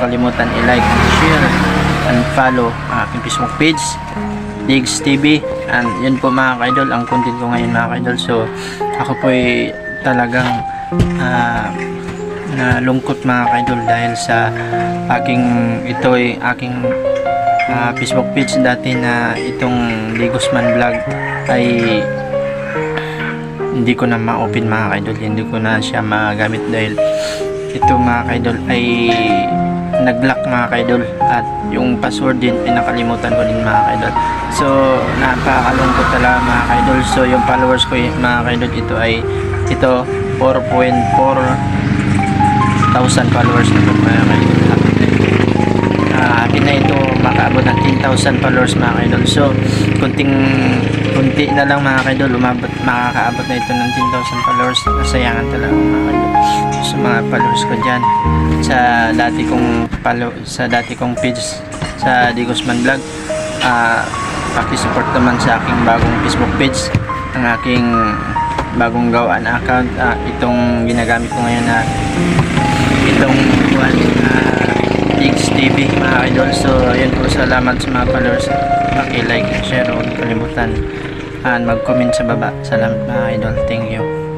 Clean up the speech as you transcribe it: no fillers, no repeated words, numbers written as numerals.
kalimutan i-like, share, and follow aking Facebook page, Diggs TV. And yun po mga ka-idol, ang content ko ngayon mga ka-idol. So ako po ay talagang nalungkot mga ka-idol dahil sa ito ay aking Facebook page dati na itong Digosman Vlog ay hindi ko na ma-open mga ka-idol, hindi ko na siya magamit dahil ito mga ka-idol ay nag-lock mga ka-idol, at yung password din ay nakalimutan ko din mga ka-idol. So napakalungkot talaga mga ka-idol. So yung followers ko mga ka-idol, ito 4.4 thousand followers na ito mga ka-idol. Akin na ito makaabot ng 10,000 followers mga ka-idol. So kunti na lang mga ka-idol, makakaabot na ito ng 10,000 followers. Nasayangan talaga mga ka-idol sa mga followers ko dyan sa dati kong page sa Digosman Vlog. Pakisupport naman sa aking bagong Facebook page, ang aking bagong gawaan account, itong ginagamit ko ngayon na itong Diggs TV mga idol. So ayun po, salamat sa mga followers, paki-like, share, huwag kalimutan and mag-comment sa baba. Salamat mga idol, thank you.